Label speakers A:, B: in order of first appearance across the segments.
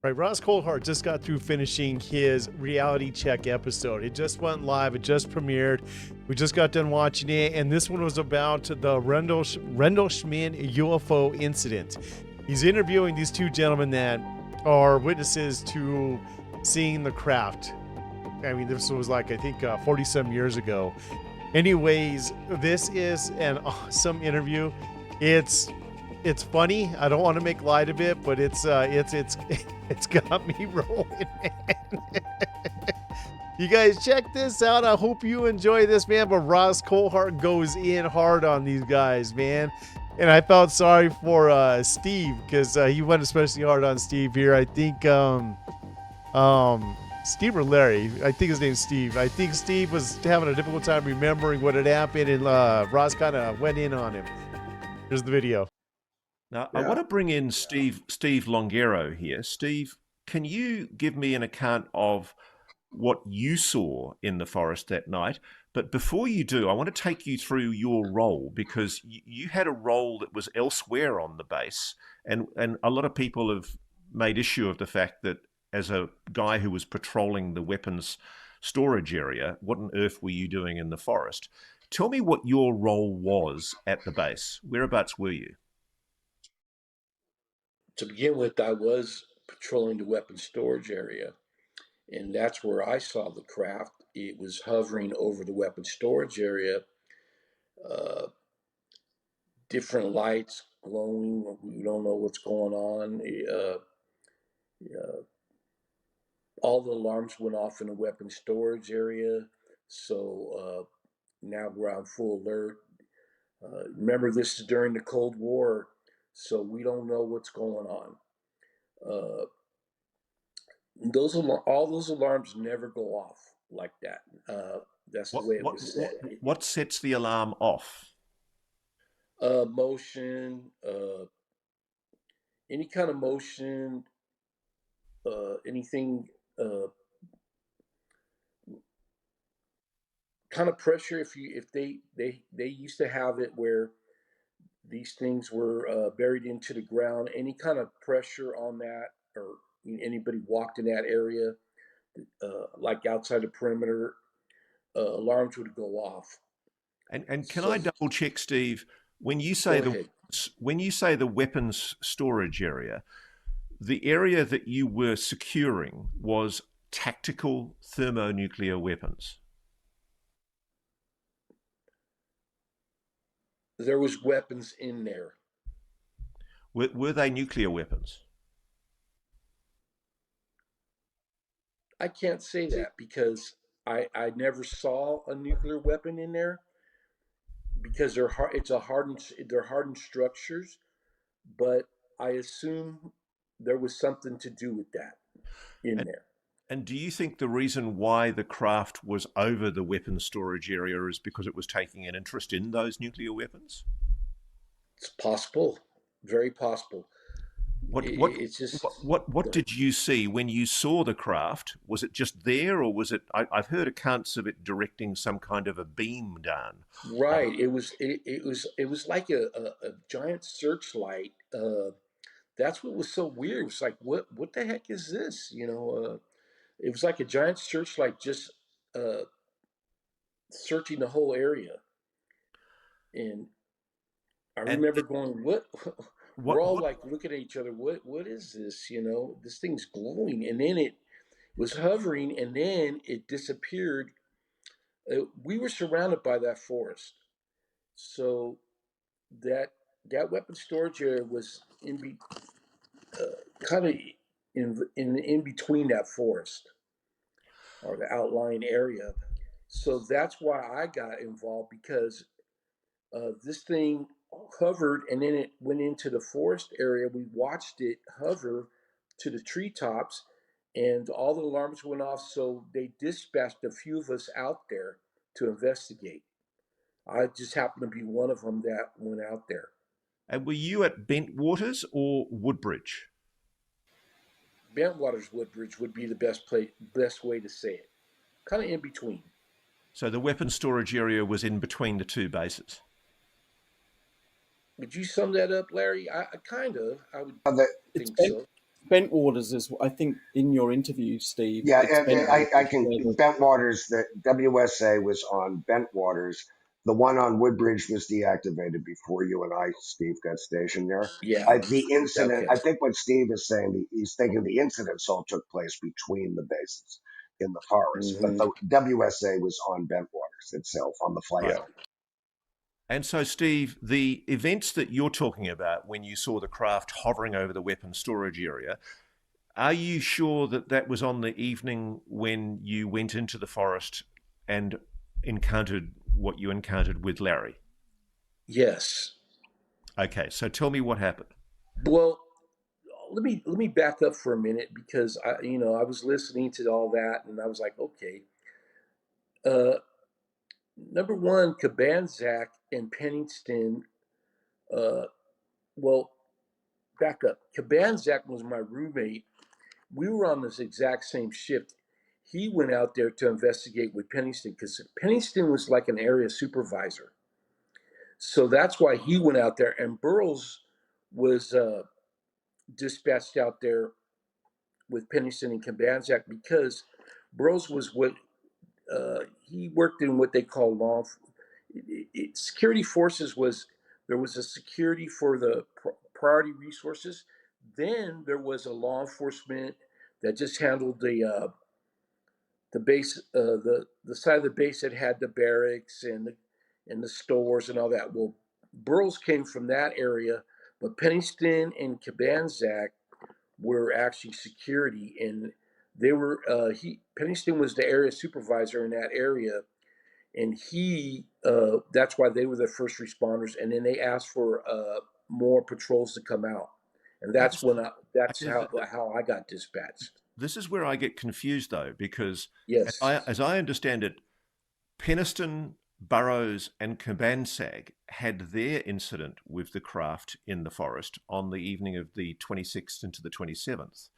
A: Right, Ross Coulthart just got through finishing his reality check episode. It just went live. It just premiered. We just got done watching it, and this one was about the Rendlesham UFO incident. He's interviewing these two gentlemen that are witnesses to seeing the craft. I mean, this was like, I think, 40 some years ago. Anyways, this is an awesome interview. It's funny. I don't want to make light of it, but it's it's got me rolling, man. You guys check this out. I hope you enjoy this, man. But Ross Coulthart goes in hard on these guys, man. And I felt sorry for Steve because he went especially hard on Steve here. I think Steve or Larry. I think his name's Steve. I think Steve was having a difficult time remembering what had happened, and Ross kind of went in on him. Here's the video.
B: Now, I want to bring in Steve Longero here. Steve, can you give me an account of what you saw in the forest that night? But before you do, I want to take you through your role, because you had a role that was elsewhere on the base, and a lot of people have made issue of the fact that as a guy who was patrolling the weapons storage area, what on earth were you doing in the forest? Tell me what your role was at the base. Whereabouts were you?
C: To begin with, I was patrolling the weapons storage area, and that's where I saw the craft. It was hovering over the weapons storage area, uh, different lights glowing. We don't know what's going on. Uh, all the alarms went off in the weapons storage area, so now we're on full alert. Remember, this is during the Cold War, so we don't know what's going on. Uh, all those alarms never go off like that. That's the
B: What
C: way it
B: what
C: was
B: what
C: set.
B: what sets the alarm off?
C: Motion, any kind of motion, anything, uh, kind of pressure. If they used to have it where these things were buried into the ground, any kind of pressure on that, or anybody walked in that area, like outside the perimeter, alarms would go off.
B: And can
C: So
B: I double check, Steve, when you say
C: go ahead.
B: the weapons storage area, the area that you were securing was tactical thermonuclear weapons.
C: There was weapons in there.
B: Were they nuclear weapons?
C: I can't say that because I never saw a nuclear weapon in there because they're hardened structures, but I assume there was something to do with that in
B: And,
C: there.
B: and do you think the reason why the craft was over the weapons storage area is because it was taking an interest in those nuclear weapons?
C: It's possible, very possible.
B: What what
C: It's just
B: what did you see when you saw the craft? Was it just there, or was it? I've heard accounts of it directing some kind of a beam down.
C: right. It was like a giant searchlight. That's what was so weird. It was like, what the heck is this? It was like a giant searchlight just uh, searching the whole area. And I
B: And
C: remember going, "What?" We're all
B: what
C: like looking at each other. What is this? This thing's glowing, and then it was hovering, and then it disappeared. We were surrounded by that forest, so that that weapon storage area was kind of in between that forest or the outlying area. So that's why I got involved because this thing hovered and then it went into the forest area. We watched it hover to the treetops and all the alarms went off. So they dispatched a few of us out there to investigate. I just happened to be one of them that went out there.
B: and were you at Bentwaters or Woodbridge?
C: Bentwaters Woodbridge would be the best way to say it. Kind of in between.
B: So the weapons storage area was in between the two bases.
C: Would you sum that up, Larry? I kind of. I would
D: That
C: think
D: it's
C: so.
D: Bentwaters is, I think, in your interview, Steve.
E: Yeah,
D: It's
E: I
D: Bentwaters
E: can.
D: where the
E: Bentwaters, the WSA was on Bentwaters. The one on Woodbridge was deactivated before you and I, Steve, got stationed there.
C: Yeah.
E: The incident,
C: Okay.
E: I think what Steve is saying, he's thinking the incidents all took place between the bases in the forest, but
C: Hmm.
E: the WSA was on Bentwaters itself, on the flight
C: Yeah.
E: zone.
B: And so, Steve, the events that you're talking about when you saw the craft hovering over the weapons storage area, are you sure that that was on the evening when you went into the forest and encountered what you encountered with Larry?
C: Yes.
B: Okay, so tell me what happened.
C: Well, let me back up for a minute because I was listening to all that and I was like, okay, uh, number one, Cabanzac and Pennington. Uh, well, back up. Cabanzac was my roommate. We were on this exact same shift. He went out there to investigate with Pennington because Pennington was like an area supervisor. So that's why he went out there, and Burroughs was dispatched out there with Pennington and Cabanzac because Burroughs was what he worked in what they call law. Security forces was there was a security for the priority resources. Then there was a law enforcement that just handled the base, the side of the base that had the barracks and the stores and all that. Well, Burroughs came from that area, but Pennington and Cabanzac were actually security, and they were Pennington was the area supervisor in that area, and he that's why they were the first responders, and then they asked for more patrols to come out, and
B: Now,
C: that's that's
B: okay,
C: how I got dispatched.
B: this is where I get confused, though, because
C: Yes.
B: as I understand it, Peniston, Burroughs, and Cabansag had their incident with the craft in the forest on the evening of the 26th into the 27th.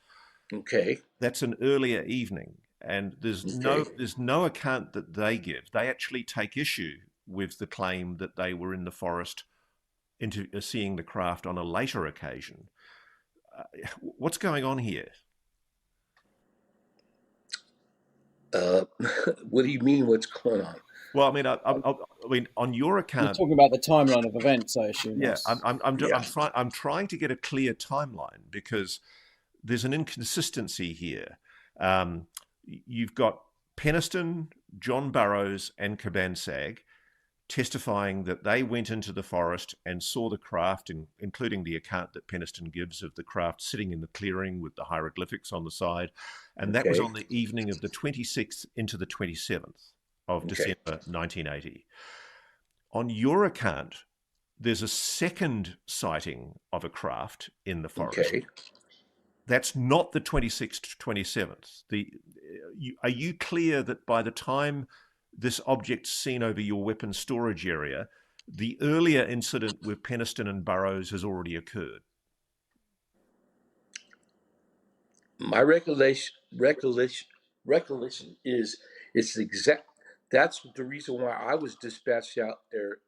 C: Okay.
B: That's an earlier evening, and
C: Okay.
B: there's no account that they give. They actually take issue with the claim that they were in the forest into seeing the craft on a later occasion. What's going on here?
C: Uh, what do you mean? What's going on?
B: Well, I mean, on your
D: you're
B: account,
D: talking about the timeline of events, I assume.
B: yeah,
D: That's
C: Yeah.
B: I'm trying to get a clear timeline because there's an inconsistency here. You've got Peniston, John Burroughs, and Cabansag testifying that they went into the forest and saw the craft, including the account that Peniston gives of the craft sitting in the clearing with the hieroglyphics on the side. And that was
C: Okay.
B: on the evening of the 26th into the 27th of
C: Okay.
B: December 1980. On your account, there's a second sighting of a craft in the forest.
C: Okay.
B: That's not the 26th to 27th. Are you clear that by the time this object's seen over your weapons storage area, the earlier incident with Peniston and Burroughs has already occurred?
C: My recollection is it's exact. That's the reason why I was dispatched out there.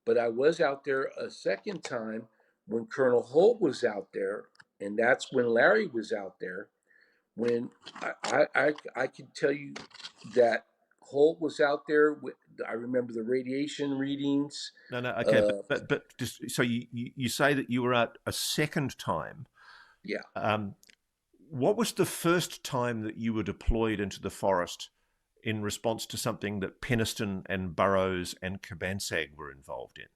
C: But I was out there a second time when Colonel Holt was out there, and that's when Larry was out there. When I can tell you that Holt was out there. I remember the radiation readings.
B: No, no, okay,
C: Uh,
B: but just so you say that you were out a second time.
C: yeah,
B: What was the first time that you were deployed into the forest in response to something that Peniston and Burroughs and Cabansag were involved in?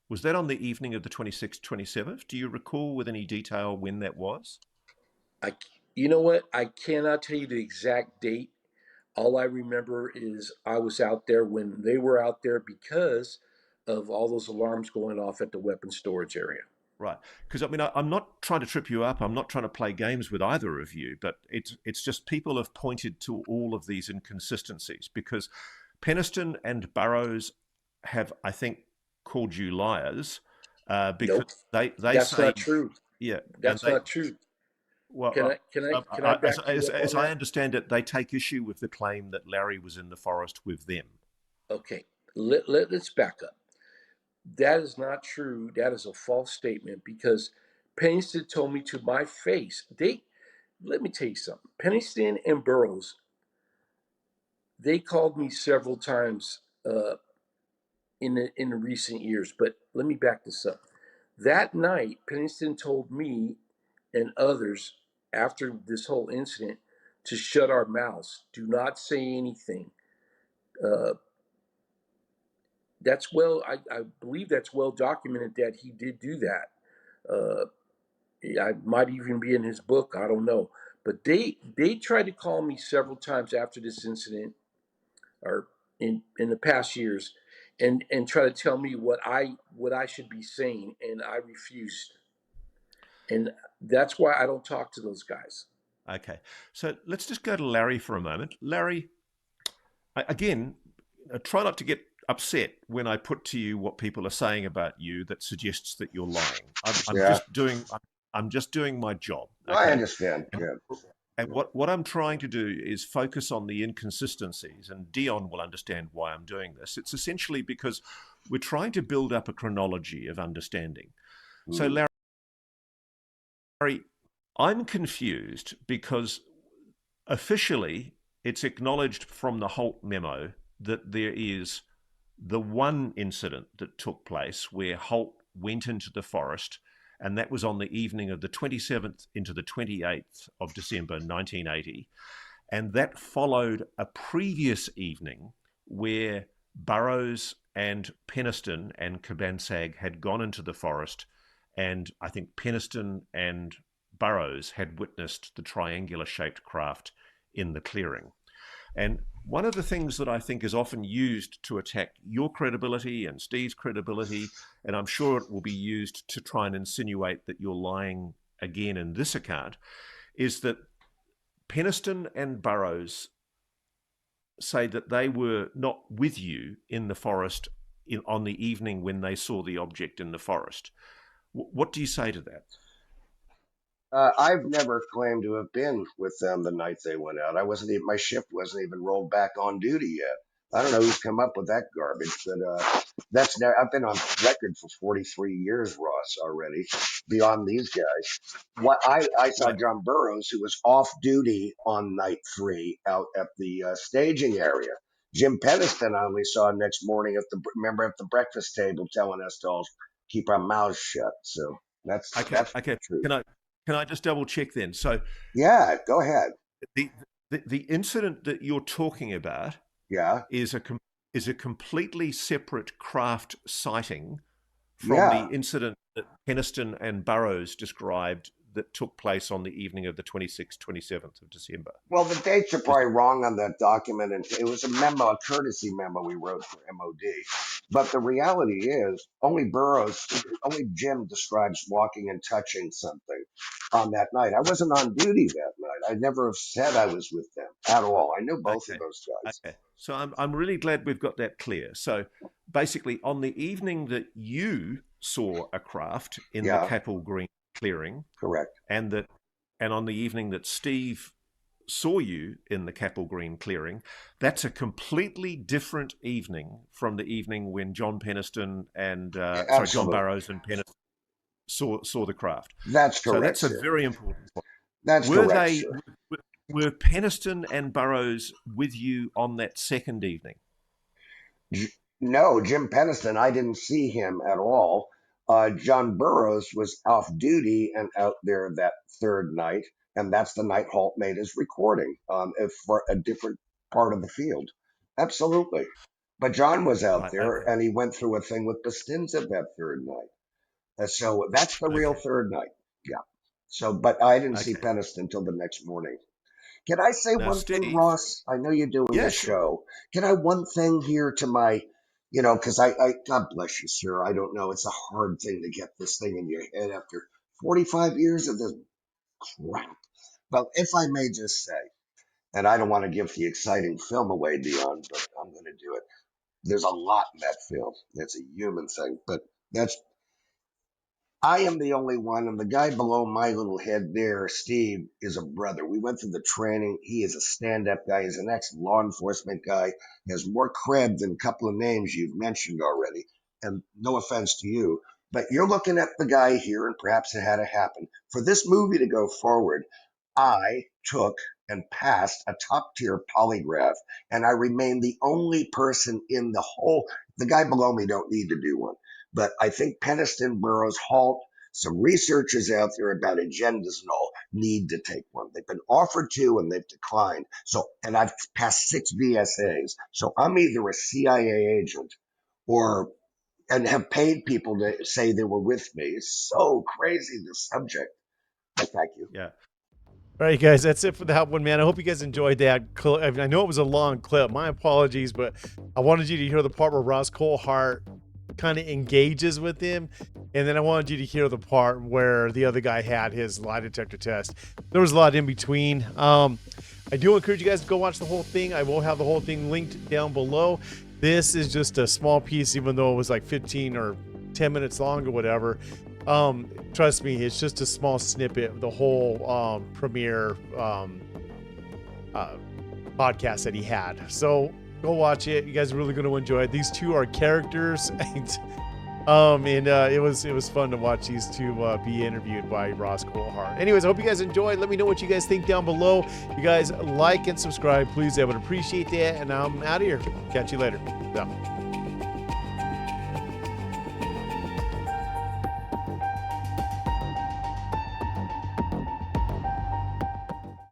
B: Was that on the evening of the 26th, 27th? Do you recall with any detail when that was?
C: I. You know what? I cannot tell you the exact date. All I remember is I was out there when they were out there because of all those alarms going off at the weapons storage area.
B: Right. Because I'm not trying to trip you up. I'm not trying to play games with either of you, but it's just people have pointed to all of these inconsistencies because Peniston and Burroughs have, I think, called you liars because
C: Nope,
B: they
C: that's
B: say,
C: not true.
B: yeah, and
C: That's not true. Can
B: well,
C: I can I can I back you up
B: as
C: on
B: I
C: that?
B: understand it, they take issue with the claim that Larry was in the forest with them.
C: Okay, let's back up. That is not true. That is a false statement because Painston told me to my face. let me tell you something. Pennington and Burroughs, they called me several times in the recent years. But let me back this up. That night, Pennington told me and others after this whole incident to shut our mouths. Do not say anything. Uh, I believe that's well documented that he did do that. Uh, I might even be in his book. I don't know. But they tried to call me several times after this incident, or in the past years, and try to tell me what I should be saying, and I refused. And that's why I don't talk to those guys.
B: Okay. So let's just go to Larry for a moment. Larry, again, try not to get upset when I put to you what people are saying about you that suggests that you're lying. I'm
E: Yeah.
B: just doing my job.
E: I
B: Okay.
E: understand.
B: And,
E: Yeah.
B: and what I'm trying to do is focus on the inconsistencies, and Dion will understand why I'm doing this. It's essentially because we're trying to build up a chronology of understanding. So, Larry, I'm confused because officially it's acknowledged from the Holt memo that there is the one incident that took place where Holt went into the forest, and that was on the evening of the 27th into the 28th of December 1980. And that followed a previous evening where Burroughs and Penniston and Cabansag had gone into the forest, and I think Penniston and Burroughs had witnessed the triangular-shaped craft in the clearing. And one of the things that I think is often used to attack your credibility and Steve's credibility, and I'm sure it will be used to try and insinuate that you're lying again in this account, is that Penniston and Burroughs say that they were not with you in the forest on the evening when they saw the object in the forest. What do you say to that?
E: I've never claimed to have been with them the night they went out. I wasn't even, my shift wasn't even rolled back on duty yet. I don't know who's come up with that garbage, but that's never, I've been on record for 43 years, Ross, already, beyond these guys. What I saw
B: Right.
E: John Burroughs, who was off duty on night 3 out at the staging area. Jim Penniston I only saw next morning at the breakfast table telling us to all keep our mouths shut. So that's
B: Okay.
E: that's
B: Okay.
E: the truth.
B: Can I just double check then? So
E: Yeah, go ahead.
B: the the incident that you're talking about
E: Yeah,
B: is a completely separate craft sighting from the
E: yeah.
B: incident that Penniston and Burroughs described that took place on the evening of the 26th, 27th of December.
E: Well, the dates are
B: Is
E: probably wrong on that document, and it was a memo, a courtesy memo we wrote for MOD. But the reality is, only Jim describes walking and touching something on that night. I wasn't on duty that night. I never have said I was with them at all. I knew both of
B: okay.
E: those guys.
B: Okay. So I'm really glad we've got that clear. So basically, on the evening that you saw a craft in the
E: Yeah,
B: Capel Green clearing,
E: correct.
B: and that and on the evening that Steve saw you in the Capel Green clearing, that's a completely different evening from the evening when John Penniston and
E: Yeah,
B: John
E: absolutely.
B: Burroughs and Penniston saw the craft.
E: That's
B: So
E: correct,
B: that's a
E: sir.
B: very important point.
E: That's
B: Were
E: correct,
B: they
E: sir.
B: were Penniston and Burroughs with you on that second evening?
E: No, Jim Penniston, I didn't see him at all. John Burroughs was off duty and out there that third night, and that's the night Holt made his recording for a different part of the field. Absolutely. But John was out
B: Right.
E: there,
B: Okay.
E: and he went through a thing with Bastinza that third night. So that's the real
B: Okay.
E: third night. Yeah. So, but I didn't see
B: Okay.
E: Penniston until the next morning. Can I say
B: Now,
E: one thing,
B: Steve.
E: Ross? I know you're doing
B: Yeah,
E: a
B: sure.
E: show. Can I one thing here to my, because God bless you, sir. I don't know. It's a hard thing to get this thing in your head after 45 years of this crap. But if I may just say, and I don't want to give the exciting film away, Dion, but I'm going to do it. There's a lot in that film. It's a human thing, but that's I am the only one, and the guy below my little head there, Steve, is a brother. We went through the training. He is a stand-up guy. He's an ex-law enforcement guy. He has more cred than a couple of names you've mentioned already. And no offense to you, but you're looking at the guy here, and perhaps it had to happen. For this movie to go forward, I took and passed a top tier polygraph, and I remain the only person in the guy below me don't need to do one. But I think Peniston, Burroughs, Halt, some researchers out there about agendas and all need to take one. They've been offered to and they've declined. And I've passed 6 VSAs. So I'm either a CIA agent and have paid people to say they were with me. It's so crazy, the subject. But thank you.
B: Yeah.
A: All right, guys, that's it for that one, man. I hope you guys enjoyed that clip. I mean, I know it was a long clip. My apologies, but I wanted you to hear the part where Ross Coulthart kind of engages with him, and then I wanted you to hear the part where the other guy had his lie detector test. There was a lot in between. I do encourage you guys to go watch the whole thing. I will have the whole thing linked down below. This is just a small piece, even though it was like 15 or 10 minutes long or whatever. Trust me, it's just a small snippet of the whole premiere podcast that he had. So go watch it. You guys are really going to enjoy it. These two are characters, and it was fun to watch these two be interviewed by Ross Coulthart. Anyways, I hope you guys enjoyed. Let me know what you guys think down below. You guys like and subscribe, please. I would appreciate that. And I'm out of here. Catch you later. So.